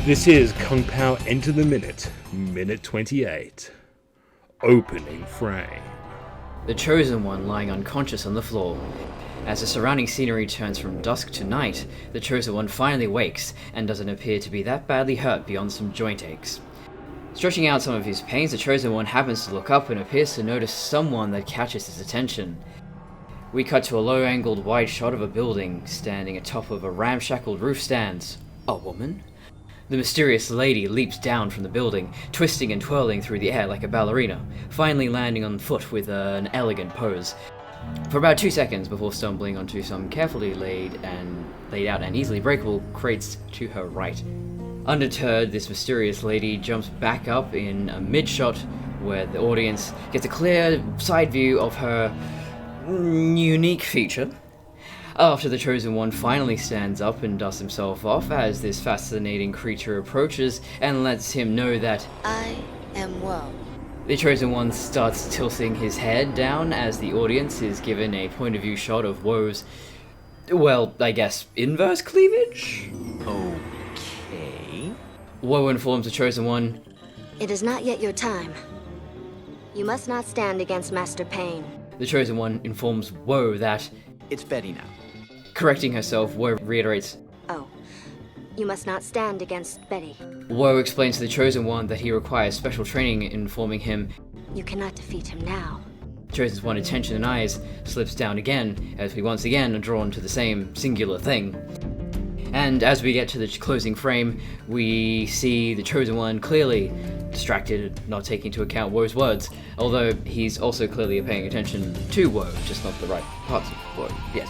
This is Kung Pao Enter the Minute, minute 28. Opening frame. The Chosen One lying unconscious on the floor. As the surrounding scenery turns from dusk to night, the Chosen One finally wakes and doesn't appear to be that badly hurt beyond some joint aches. Stretching out some of his pains, the Chosen One happens to look up and appears to notice someone that catches his attention. We cut to a low-angled wide shot of a building standing atop of a ramshackle roof stands. A woman? The mysterious lady leaps down from the building, twisting and twirling through the air like a ballerina, finally landing on foot with an elegant pose. For about 2 seconds before stumbling onto some carefully laid out and easily breakable crates to her right. Undeterred, this mysterious lady jumps back up in a mid-shot where the audience gets a clear side view of her unique feature. After the Chosen One finally stands up and dusts himself off as this fascinating creature approaches and lets him know that I am Woe. The Chosen One starts tilting his head down as the audience is given a point of view shot of Woe's, well, I guess, inverse cleavage? Okay. Woe informs the Chosen One, It is not yet your time. You must not stand against Master Pain. The Chosen One informs Woe that, It's Betty now. correcting herself, Woe reiterates, Oh, you must not stand against Betty. Woe explains to the Chosen One that he requires special training, informing him, You cannot defeat him now. Chosen One's attention and eyes slips down again, as we once again are drawn to the same singular thing. And as we get to the closing frame, we see the Chosen One clearly distracted, not taking into account Woe's words, although he's also clearly paying attention to Woe, just not the right parts of Woe. Yes.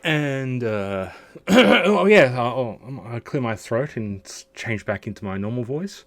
And, I'll clear my throat and change back into my normal voice.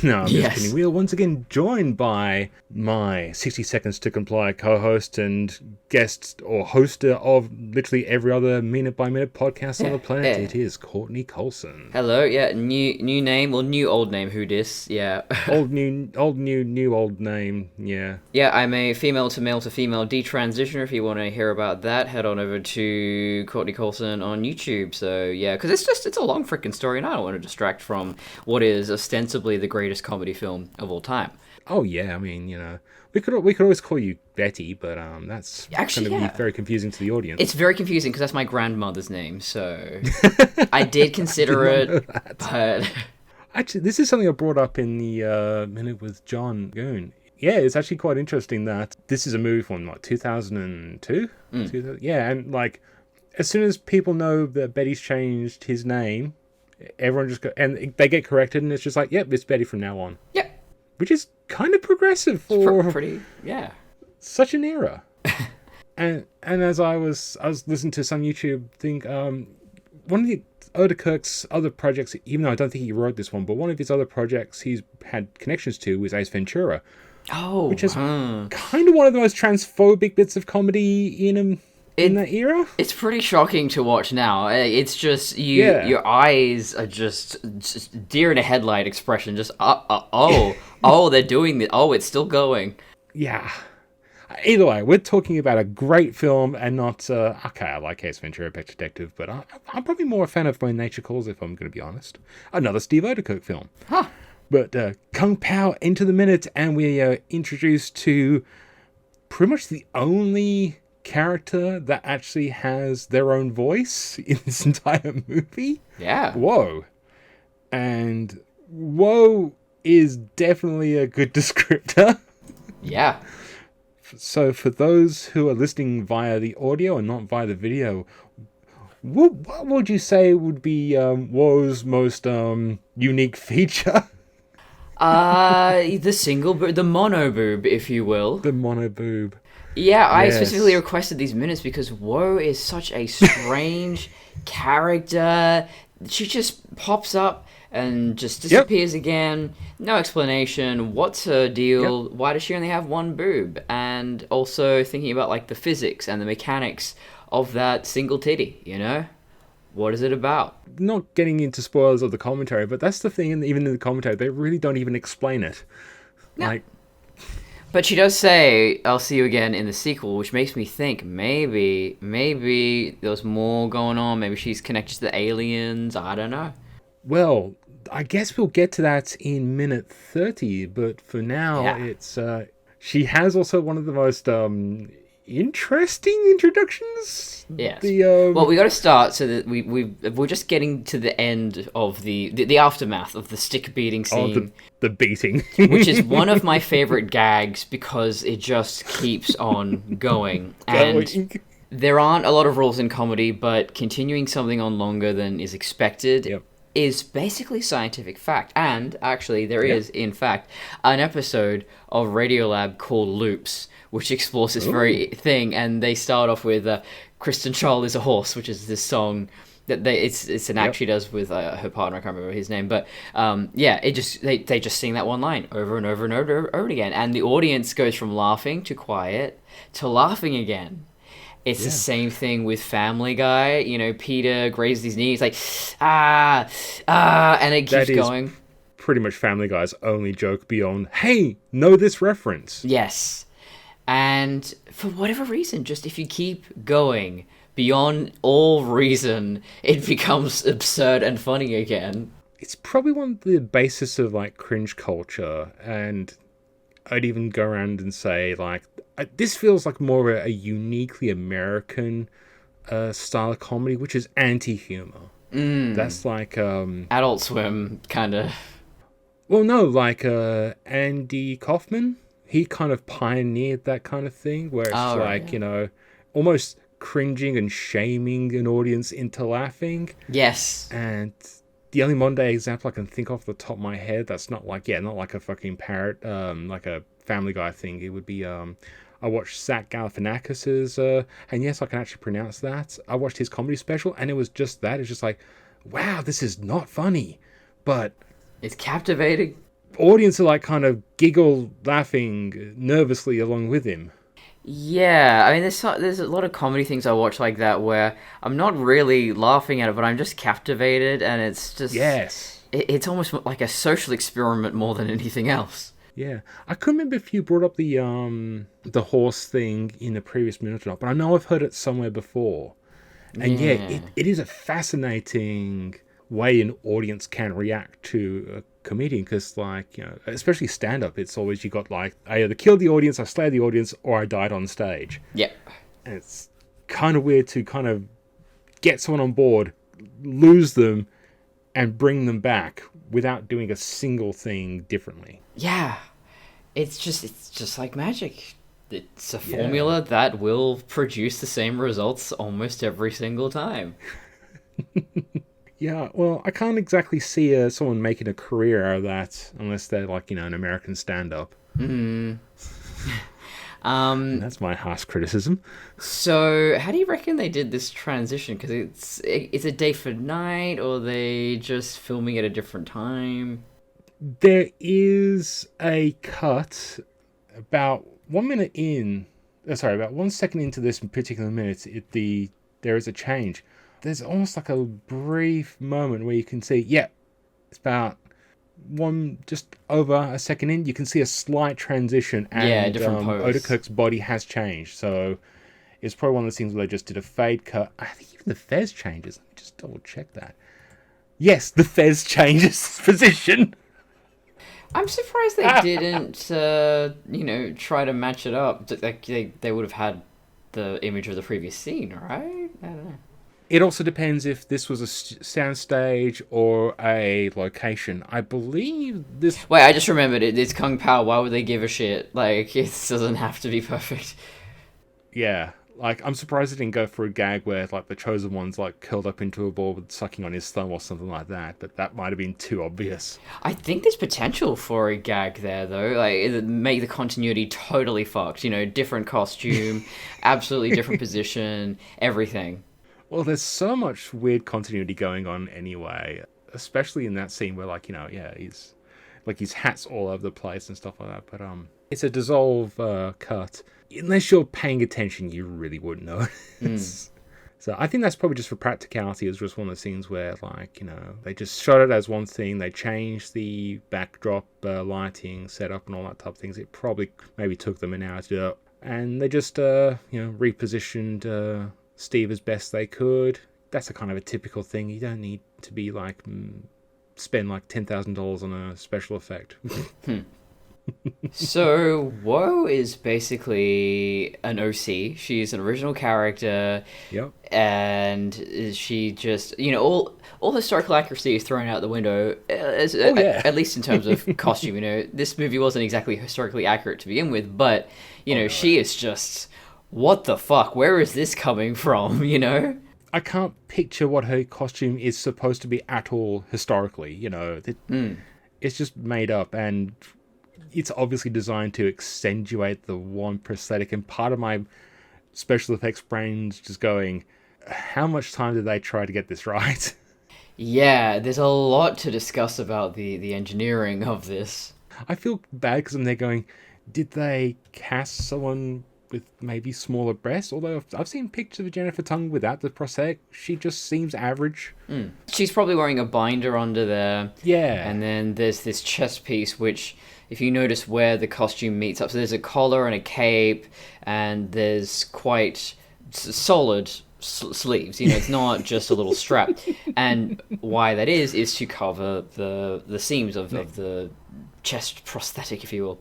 No, I'm just kidding. We are once again joined by my 60 Seconds to Comply co-host and guest or hoster of literally every other minute-by-minute podcast on the planet. It is Courtney Coulson. Hello, new name, or new old name, who dis, yeah. Old new old name, yeah. Yeah, I'm a female to male to female detransitioner. If you want to hear about that, head on over to Courtney Coulson on YouTube. So, yeah, because it's a long freaking story, and I don't want to distract from what is ostensibly the greatest comedy film of all time. Oh yeah, I mean, we could always call you Betty, but that's actually going to be very confusing to the audience. It's very confusing because that's my grandmother's name, so I did consider it, but actually, this is something I brought up in the minute with John Goon. Yeah, it's actually quite interesting that this is a movie from 2002. Yeah, and as soon as people know that Betty's changed his name, everyone just and they get corrected, and it's just like, yep, it's Betty from now on. Yep. Which is kind of progressive for pretty, yeah, such an era. and as I was listening to some YouTube thing, one of the Odenkirk's other projects, even though I don't think he wrote this one, but one of his other projects he's had connections to was Ace Ventura. Oh, which is kind of one of the most transphobic bits of comedy in that era. It's pretty shocking to watch now. It's just your eyes are just deer in a headlight expression. Just they're doing this. Oh, it's still going. Yeah. Either way, we're talking about a great film and not I like Ace Ventura, Pet Detective, but I'm probably more a fan of When Nature Calls, if I'm going to be honest. Another Steve Odenkirk film. Huh. But Kung Pao Enter the Minute, and we are introduced to pretty much the only character that actually has their own voice in this entire movie. Yeah. Woe. And Woe is definitely a good descriptor. Yeah. So for those who are listening via the audio and not via the video, what would you say would be Woe's most unique feature? The mono boob, if you will. The mono boob. Yeah, I specifically requested these minutes because Woe is such a strange character. She just pops up and just disappears again. No explanation. What's her deal? Yep. Why does she only have one boob? And also thinking about the physics and the mechanics of that single titty, What is it about? Not getting into spoilers of the commentary, but that's the thing, and even in the commentary, they really don't even explain it. No. But she does say, "I'll see you again" in the sequel, which makes me think maybe there's more going on. Maybe she's connected to the aliens. I don't know. Well, I guess we'll get to that in minute 30, but for now, it's she has also one of the most interesting introductions. Yes. Well, we got to start so that we're just getting to the end of the aftermath of the stick beating scene. The beating, which is one of my favorite gags because it just keeps on going. And there aren't a lot of rules in comedy, but continuing something on longer than is expected is basically scientific fact. And actually, there is, in fact, an episode of Radiolab called Loops, which explores this very thing. And they start off with Kristen Schaal is a Horse, which is this song that it's an act she does with her partner. I can't remember his name, but they just sing that one line over and over and over again, and the audience goes from laughing to quiet to laughing again. It's the same thing with Family Guy. You know, Peter grazes his knees like and it keeps going. Pretty much Family Guy's only joke beyond, hey, know this reference. Yes, and for whatever reason, just if you keep going beyond all reason, it becomes absurd and funny again. It's probably one of the basis of like cringe culture, and I'd even go around and say like this feels like more a uniquely American style of comedy, which is anti-humor. That's like Adult Swim kind of. Well, no, like Andy Kaufman, he kind of pioneered that kind of thing where it's you know, almost cringing and shaming an audience into laughing. Yes. And the only modern day example I can think off the top of my head that's not like a fucking parrot, like a Family Guy thing, it would be I watched Zach Galifianakis's and yes, I can actually pronounce that. I watched his comedy special and it was just that. It's just like, wow, this is not funny, but it's captivating. Audience are like kind of giggle laughing nervously along with him. Yeah, I mean, there's a lot of comedy things I watch like that where I'm not really laughing at it, but I'm just captivated, and it's just it's almost like a social experiment more than anything else. Yeah, I couldn't remember if you brought up the horse thing in the previous minute or not, but I know I've heard it somewhere before, and it is a fascinating way an audience can react to a comedian, because like, you know, especially stand-up, it's always you got like, I either killed the audience, I slayed the audience, or I died on stage. Yeah. And it's kind of weird to kind of get someone on board, lose them, and bring them back without doing a single thing differently. Yeah. It's just like magic. It's a formula that will produce the same results almost every single time. Yeah, well, I can't exactly see someone making a career out of that unless they're like, you know, an American stand-up. That's my harsh criticism. So, how do you reckon they did this transition? Because it's a day for night, or are they just filming at a different time? There is a cut about 1 minute in. About 1 second into this particular minute. There is a change. There's almost like a brief moment where you can see, it's about just over a second in, you can see a slight transition, and different pose. Odenkirk's body has changed. So it's probably one of those things where they just did a fade cut. I think even the fez changes. Let me just double check that. Yes, the fez changes position. I'm surprised they didn't, try to match it up. Like they would have had the image of the previous scene, right? I don't know. It also depends if this was a soundstage or a location. I believe this... Wait, I just remembered it. It's Kung Pao. Why would they give a shit? Like, it doesn't have to be perfect. Yeah. Like, I'm surprised it didn't go for a gag where, like, the Chosen One's, like, curled up into a ball with sucking on his thumb or something like that. But that might have been too obvious. I think there's potential for a gag there, though. Like, it make the continuity totally fucked. You know, different costume, absolutely different position, everything. Well, there's so much weird continuity going on anyway, especially in that scene where, like, you know, he's like his hat's all over the place and stuff like that. But it's a dissolve cut. Unless you're paying attention, you really wouldn't know. So I think that's probably just for practicality. It was just one of the scenes where, like, you know, they just shot it as one thing. They changed the backdrop lighting, setup, and all that type of things. It probably maybe took them an hour to do it. And they just, repositioned Steve as best they could. That's a kind of a typical thing. You don't need to be like, spend like $10,000 on a special effect. So, Woe is basically an OC. She's an original character. Yep. And she just, all historical accuracy is thrown out the window, at least in terms of costume. This movie wasn't exactly historically accurate to begin with, but, she is just, what the fuck? Where is this coming from, I can't picture what her costume is supposed to be at all historically, It's just made up, and it's obviously designed to accentuate the one prosthetic, and part of my special effects brain's just going, how much time did they try to get this right? Yeah, there's a lot to discuss about the engineering of this. I feel bad because I'm there going, did they cast someone with maybe smaller breasts? Although I've seen pictures of Jennifer Tongue without the prosthetic, she just seems average. She's probably wearing a binder under there. Yeah. And then there's this chest piece, which, if you notice where the costume meets up, so there's a collar and a cape, and there's quite solid sleeves. It's not just a little strap. And why that is to cover the seams of the chest prosthetic, if you will.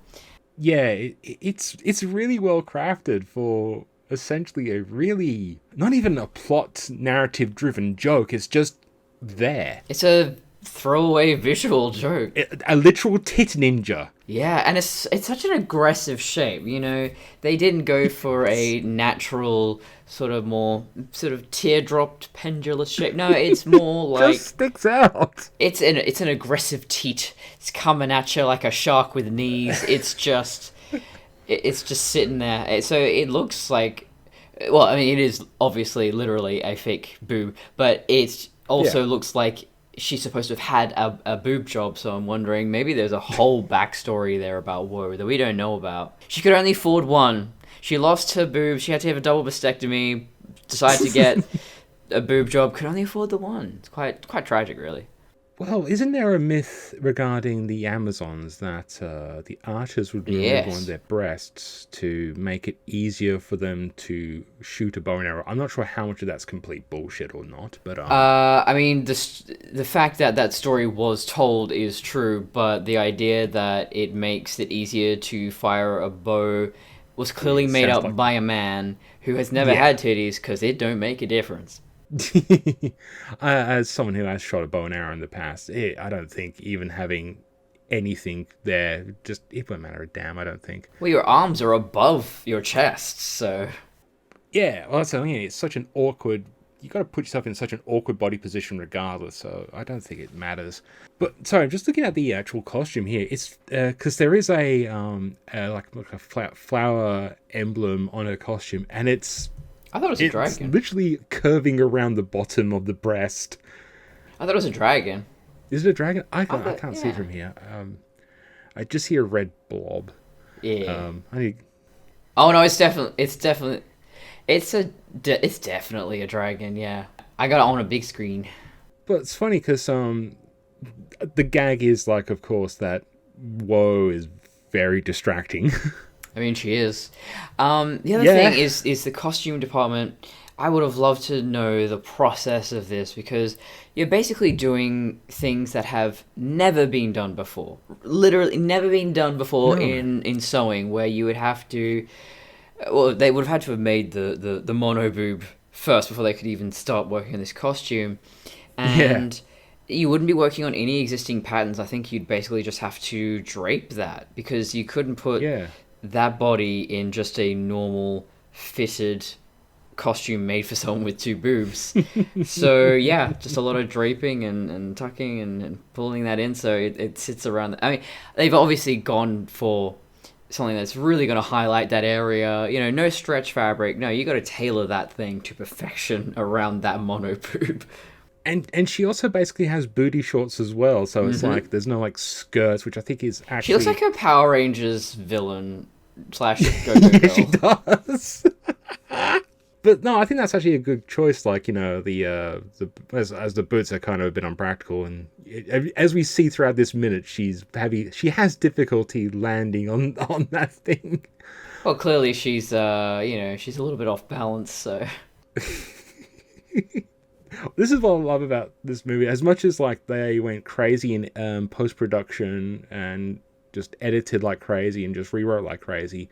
Yeah, it's really well crafted for essentially a really, not even a plot narrative driven joke. It's just there. It's a throwaway visual joke. A literal tit ninja. Yeah, and it's such an aggressive shape. They didn't go for a natural more teardropped pendulous shape. No, it's more like just sticks out. It's an aggressive teat. It's coming at you like a shark with knees. It's just sitting there. So it looks like, well, I mean, it is obviously literally a fake boob, but it also looks like she's supposed to have had a boob job. So I'm wondering, maybe there's a whole backstory there about Woe that we don't know about. She could only afford one. She lost her boobs. She had to have a double mastectomy. Decided to get a boob job. Could only afford the one. It's quite tragic, really. Well, isn't there a myth regarding the Amazons that the archers would remove one of their breasts to make it easier for them to shoot a bow and arrow? I'm not sure how much of that's complete bullshit or not, but I mean, the fact that story was told is true, but the idea that it makes it easier to fire a bow was clearly made up by a man who has never had titties, because it don't make a difference. As someone who has shot a bow and arrow in the past, I don't think even having anything there, it won't matter a damn, I don't think. Well, your arms are above your chest, so... Yeah, well, that's the thing, it's such an awkward... You got to put yourself in such an awkward body position regardless, so I don't think it matters. But, sorry, I'm just looking at the actual costume here. It's, because there is a flower emblem on her costume, and I thought it was a dragon. It's literally curving around the bottom of the breast. I thought it was a dragon. Is it a dragon? I can't see it from here. I just hear a red blob. Yeah. Oh no, it's definitely a dragon. Yeah, I got it on a big screen. But it's funny because the gag is like, of course, that Woe is very distracting. I mean, she is. The other thing is the costume department. I would have loved to know the process of this, because you're basically doing things that have never been done before. Literally never been done before in sewing, where you would have to... Well, they would have had to have made the mono boob first before they could even start working on this costume. And you wouldn't be working on any existing patterns. I think you'd basically just have to drape that, because you couldn't put... that body in just a normal fitted costume made for someone with two boobs. So just a lot of draping and tucking and pulling that in, so it sits around. I mean, they've obviously gone for something that's really going to highlight that area. No stretch fabric. No, you got to tailor that thing to perfection around that mono boob. And she also basically has booty shorts as well, so it's like there's no like skirts, which I think is actually... She looks like a Power Rangers villain / go-go girl. Yeah, she does. But no, I think that's actually a good choice. Like, as the boots are kind of a bit unpractical, and as we see throughout this minute, she has difficulty landing on that thing. Well, clearly she's she's a little bit off balance, so. This is what I love about this movie. As much as like they went crazy in post-production and just edited like crazy and just rewrote like crazy,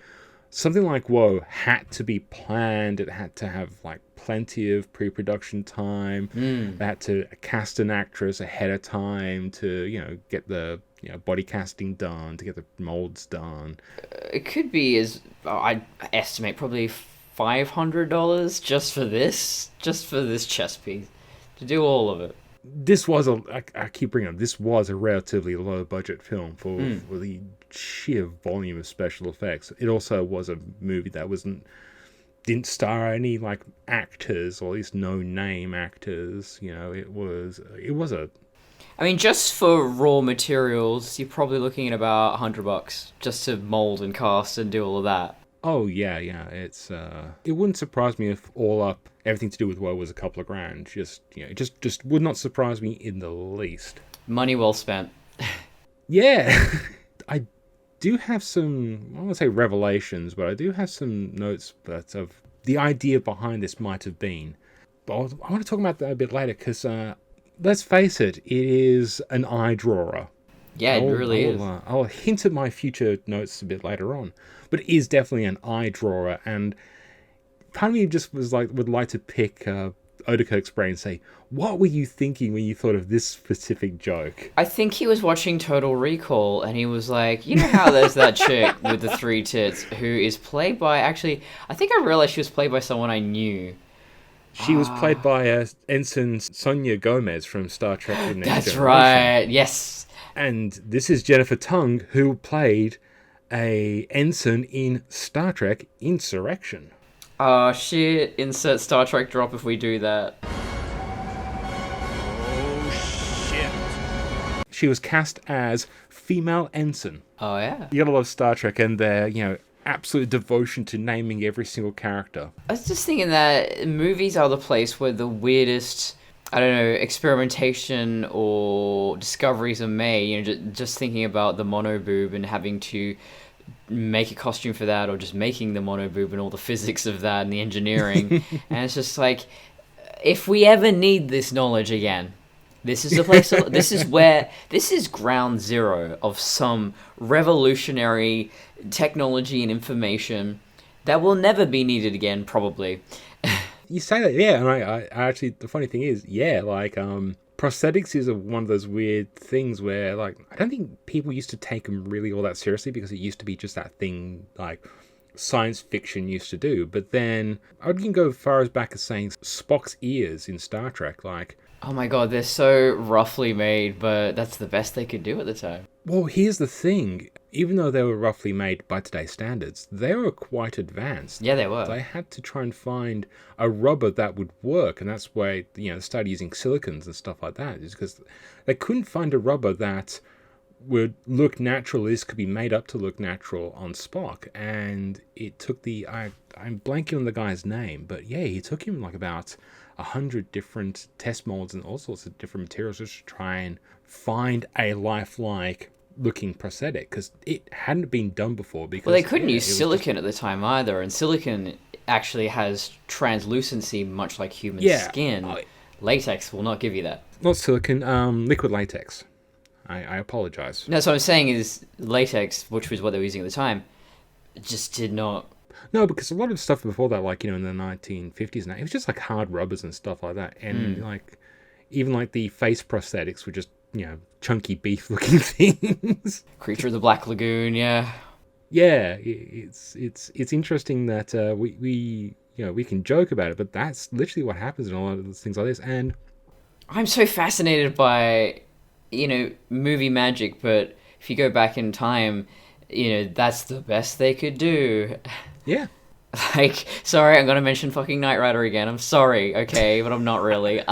something like Whoa had to be planned. It had to have like plenty of pre-production time. They had to cast an actress ahead of time to, get the body casting done, to get the molds done. It could be I estimate probably $500 just for this chess piece, to do all of it. This was I keep bringing up, this was a relatively low budget film for the sheer volume of special effects. It also was a movie that didn't star any like actors, or at least no name actors. It was a. I mean, just for raw materials, you're probably looking at about $100 just to mold and cast and do all of that. Oh yeah. It's it wouldn't surprise me if all up everything to do with Woe was a couple of grand. Just would not surprise me in the least. Money well spent. Yeah, I do have some, I don't want to say revelations, but I do have some notes of the idea behind this might have been. But I want to talk about that a bit later because let's face it is an eye drawer. Yeah, it really is. I'll hint at my future notes a bit later on, but it is definitely an eye drawer, and part of me just would like to pick Odenkirk's brain and say, what were you thinking when you thought of this specific joke? I think he was watching Total Recall, and he was like, you know how there's that chick with the 3 tits who is played by, actually, I think I realized she was played by someone I knew. She was played by Ensign Sonia Gomez from Star Trek The Next That's Generation. right, yes. And this is Jennifer Tung, who played a ensign in Star Trek Insurrection. Shit, insert Star Trek drop if we do that. Oh, shit. She was cast as female ensign. Oh, yeah. You gotta love Star Trek and their, absolute devotion to naming every single character. I was just thinking that movies are the place where the weirdest, I don't know, experimentation or discoveries are made. Just thinking about the monoboob and having to make a costume for that, or just making the monoboob and all the physics of that and the engineering. And it's just like, if we ever need this knowledge again, this is the place. This is ground zero of some revolutionary technology and information that will never be needed again, probably. You say that, yeah, and I actually, the funny thing is, yeah, like, prosthetics is one of those weird things where, like, I don't think people used to take them really all that seriously because it used to be just that thing, like, science fiction used to do. But then, I can go as far as back as saying Spock's ears in Star Trek, like... Oh my god, they're so roughly made, but that's the best they could do at the time. Well, here's the thing. Even though they were roughly made by today's standards, they were quite advanced. Yeah, they were. They had to try and find a rubber that would work, and that's why, they started using silicons and stuff like that, is because they couldn't find a rubber that would look natural, this could be made up to look natural on Spock. And it took I'm blanking on the guy's name, but yeah, it took him like about 100 different test molds and all sorts of different materials just to try and find a lifelike looking prosthetic, because it hadn't been done before. Because they couldn't use silicon at the time either, and silicon actually has translucency much like human skin. Latex will not give you that. Not silicon, liquid latex. I apologize. No, so what I'm saying is latex, which was what they were using at the time, just did not... No, because a lot of stuff before that, like, in the 1950s now, it was just like hard rubbers and stuff like that. And like, even like the face prosthetics were just, chunky beef looking things. Creature of the Black Lagoon, yeah. Yeah, it's interesting that we can joke about it, but that's literally what happens in a lot of things like this. And I'm so fascinated by, movie magic, but if you go back in time, that's the best they could do. Yeah. Like, sorry, I'm gonna mention fucking Knight Rider again. I'm sorry, okay, but I'm not really.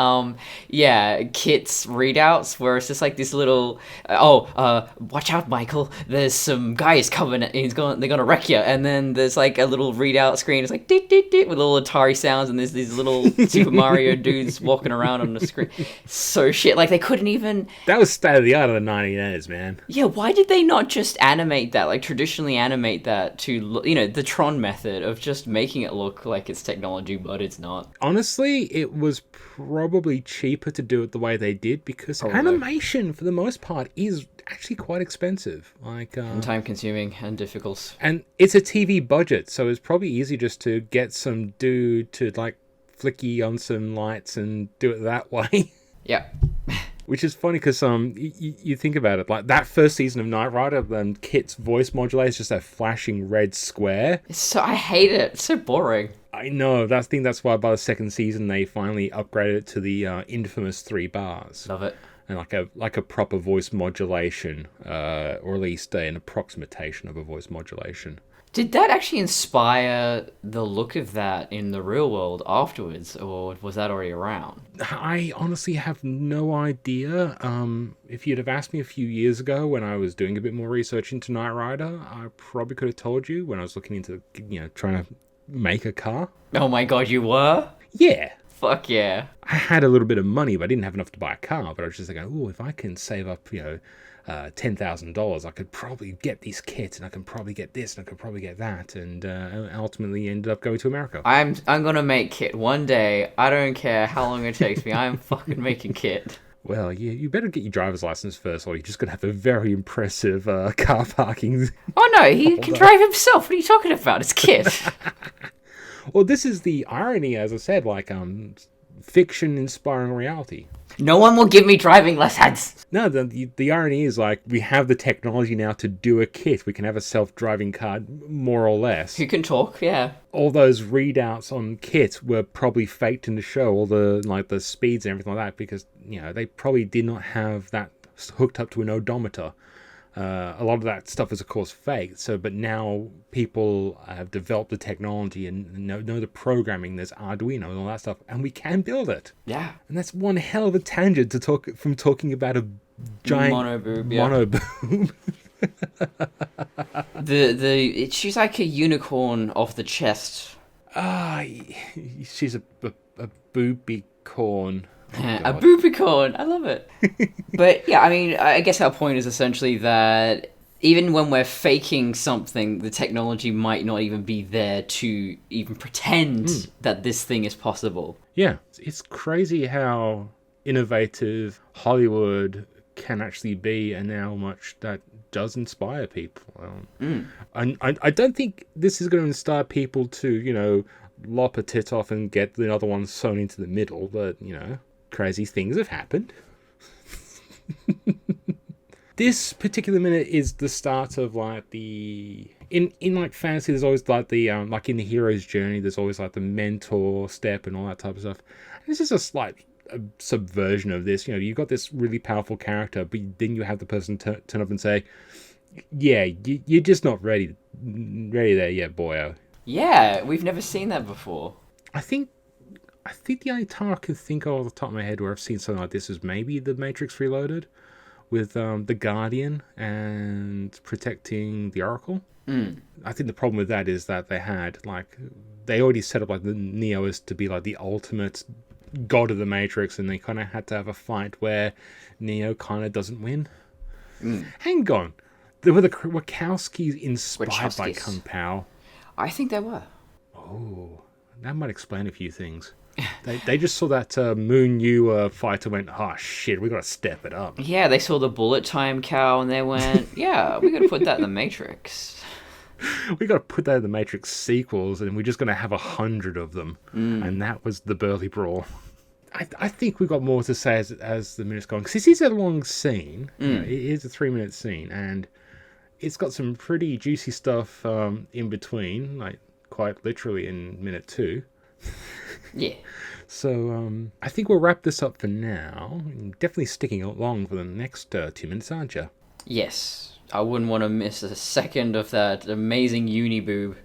Yeah, Kit's readouts where it's just like this little, watch out, Michael. There's some guys coming. And they're gonna wreck you. And then there's like a little readout screen. It's like dit dit dit with little Atari sounds, and there's these little Super Mario dudes walking around on the screen. So shit, like they couldn't even. That was state of the art of the 1980s, man. Yeah, why did they not just animate that, like traditionally animate that to, the Tron method of just making it look like it's technology, but it's not. Honestly, it was probably cheaper to do it the way they did because animation, for the most part, is actually quite expensive. And time-consuming and difficult. And it's a TV budget, so it's probably easy just to get some dude to, like, flicky on some lights and do it that way. Yeah. Which is funny because you think about it, like that first season of Knight Rider, then Kit's voice modulator is just that flashing red square. I hate it. It's so boring. I know. That's why by the second season they finally upgraded it to the infamous 3 bars. Love it. And like a proper voice modulation, or at least an approximation of a voice modulation. Did that actually inspire the look of that in the real world afterwards, or was that already around? I honestly have no idea. If you'd have asked me a few years ago when I was doing a bit more research into Knight Rider, I probably could have told you when I was looking into, trying to make a car. Oh my god, you were? Yeah. Fuck yeah. I had a little bit of money, but I didn't have enough to buy a car. But I was just like, oh, if I can save up, $10,000, I could probably get these kits, and I can probably get this, and I could probably get that, and ultimately ended up going to America. I'm gonna make Kit one day. I don't care how long it takes me. I'm fucking making Kit. Well, you better get your driver's license first, or you're just gonna have a very impressive car parking. Oh no, he can drive himself. What are you talking about? It's Kit. Well, this is the irony, as I said, like fiction inspiring reality. No one will give me driving lessons. No, the irony is, like, we have the technology now to do a kit. We can have a self-driving car, more or less. Who can talk, yeah. All those readouts on kit were probably faked in the show, all the speeds and everything like that, because, they probably did not have that hooked up to an odometer. A lot of that stuff is, of course, fake. But now people have developed the technology and know the programming. There's Arduino and all that stuff, and we can build it. Yeah. And that's one hell of a tangent to talking about a giant monoboob. Yeah. Monoboob. She's like a unicorn off the chest. She's a booby corn. Oh, a boobicorn, I love it. But yeah, I mean, I guess our point is essentially that even when we're faking something, the technology might not even be there to even pretend that this thing is possible. Yeah, it's crazy how innovative Hollywood can actually be, and how much that does inspire people. I don't think this is going to inspire people to, lop a tit off and get the other one sewn into the middle, but, crazy things have happened. This particular minute is the start of, like, in like fantasy, there's always like the like in the hero's journey, there's always like the mentor step and all that type of stuff. And this is a slight subversion of this. You've got this really powerful character, but then you have the person turn up and say, yeah, you're just not ready there yet, boyo. Yeah, we've never seen that before. I think the only time I can think of off the top of my head where I've seen something like this is maybe The Matrix Reloaded, with the Guardian and protecting the Oracle. I think the problem with that is that they already set up like the Neo as to be like the ultimate god of the Matrix, and they kind of had to have a fight where Neo kind of doesn't win. Hang on, were the Wachowskis inspired by Kung Pao? I think they were. Oh, that might explain a few things. They just saw that Moon Yu fight and went, oh shit, we got to step it up. Yeah, they saw the bullet time cow and they went, yeah, we got to put that in the Matrix. We got to put that in the Matrix sequels, and we're just going to have 100 of them. And that was the Burly Brawl. I think we've got more to say as the minute's gone, because this is a long scene. It is a 3-minute scene, and it's got some pretty juicy stuff in between, like quite literally in minute 2. Yeah. So I think we'll wrap this up for now. Definitely sticking along for the next 2 minutes, aren't you? Yes. I wouldn't want to miss a second of that amazing uni boob.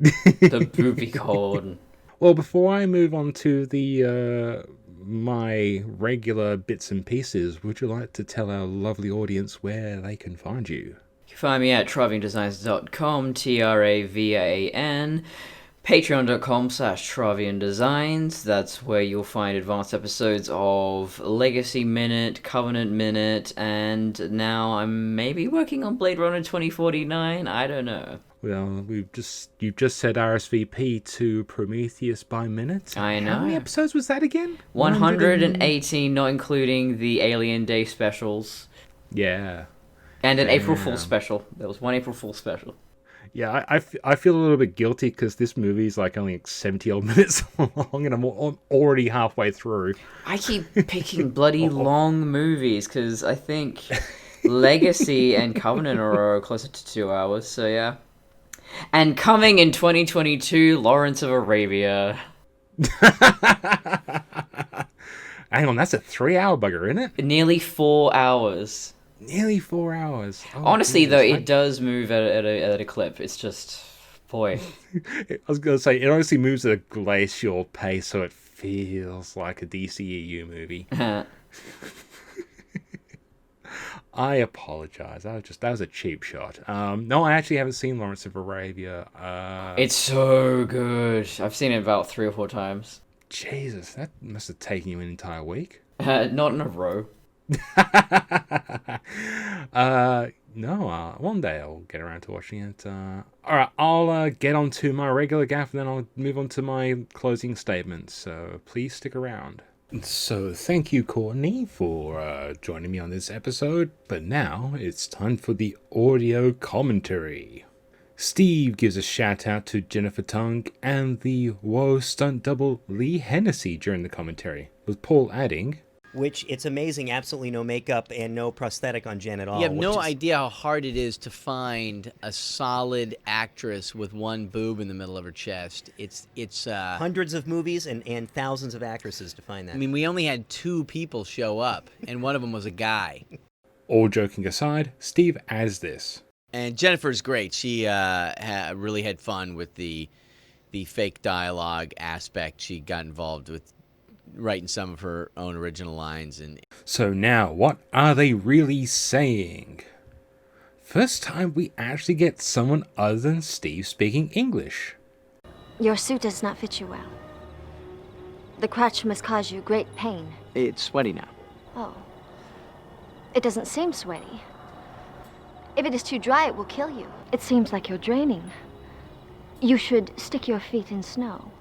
The booby call. Well, before I move on to the my regular bits and pieces, would you like to tell our lovely audience where they can find you? You can find me at traviandesigns.com, Travan. Patreon.com/Travian Designs. That's where you'll find advanced episodes of Legacy Minute, Covenant Minute, and now I'm maybe working on Blade Runner 2049. I don't know. Well, you've just said RSVP to Prometheus by Minute. I know. How many episodes was that again? 118, not including the Alien Day specials. Yeah. And an April Fool's special. There was one April Fool's special. Yeah, I feel a little bit guilty because this movie is like only 70-odd minutes long and I'm already halfway through. I keep picking bloody long movies because I think Legacy and Covenant are closer to 2 hours, so yeah. And coming in 2022, Lawrence of Arabia. Hang on, that's a 3-hour bugger, isn't it? Nearly 4 hours. Nearly 4 hours. Oh, honestly, goodness. though, it does move at a clip. It's just, boy. I was going to say, it honestly moves at a glacial pace, so it feels like a DCEU movie. I apologize. That was a cheap shot. No, I actually haven't seen Lawrence of Arabia. It's so good. I've seen it about 3 or 4 times. Jesus, that must have taken you an entire week. Not in a row. No, one day I'll get around to watching it. Alright, I'll get on to my regular gaff and then I'll move on to my closing statements, so please stick around. So thank you, Courtney, for joining me on this episode, but now it's time for the audio commentary. Steve gives a shout out to Jennifer Tung and the Woe stunt double Lee Hennessy during the commentary, with Paul adding, which it's amazing, absolutely no makeup and no prosthetic on Jen at all. You have no idea how hard it is to find a solid actress with one boob in the middle of her chest. It's hundreds of movies and thousands of actresses to find that. I mean, we only had 2 people show up, and one of them was a guy. All joking aside, Steve adds this. And Jennifer's great. She really had fun with the fake dialogue aspect. She got involved with writing some of her own original lines. And so now, what are they really saying? First time we actually get someone other than Steve speaking English. Your suit does not fit you well. The crotch must cause you great pain. It's sweaty now. Oh. It doesn't seem sweaty. If it is too dry, it will kill you. It seems like you're draining. You should stick your feet in snow.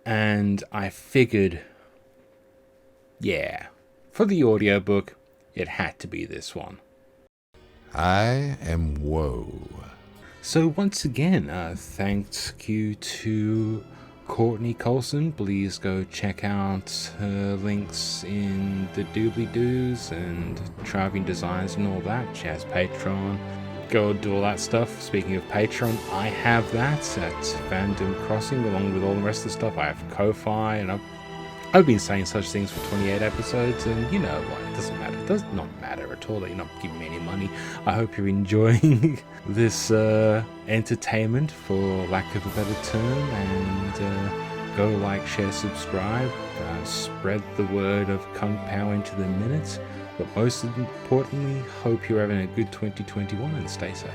And I figured, yeah, for the audiobook, it had to be this one. I am Woe. So once again, thank you to Courtney Coulson. Please go check out her links in the doobly-doos and Travian Designs and all that. She has Patreon. Go do all that stuff. Speaking of Patreon, I have that at Fandom Crossing along with all the rest of the stuff. I have Ko-Fi, and I've been saying such things for 28 episodes, and you know what, it doesn't matter. It does not matter at all that you're not giving me any money. I hope you're enjoying this entertainment, for lack of a better term, and go like, share, subscribe, spread the word of Kung Pao into the minutes, but most importantly, hope you're having a good 2021 and stay safe.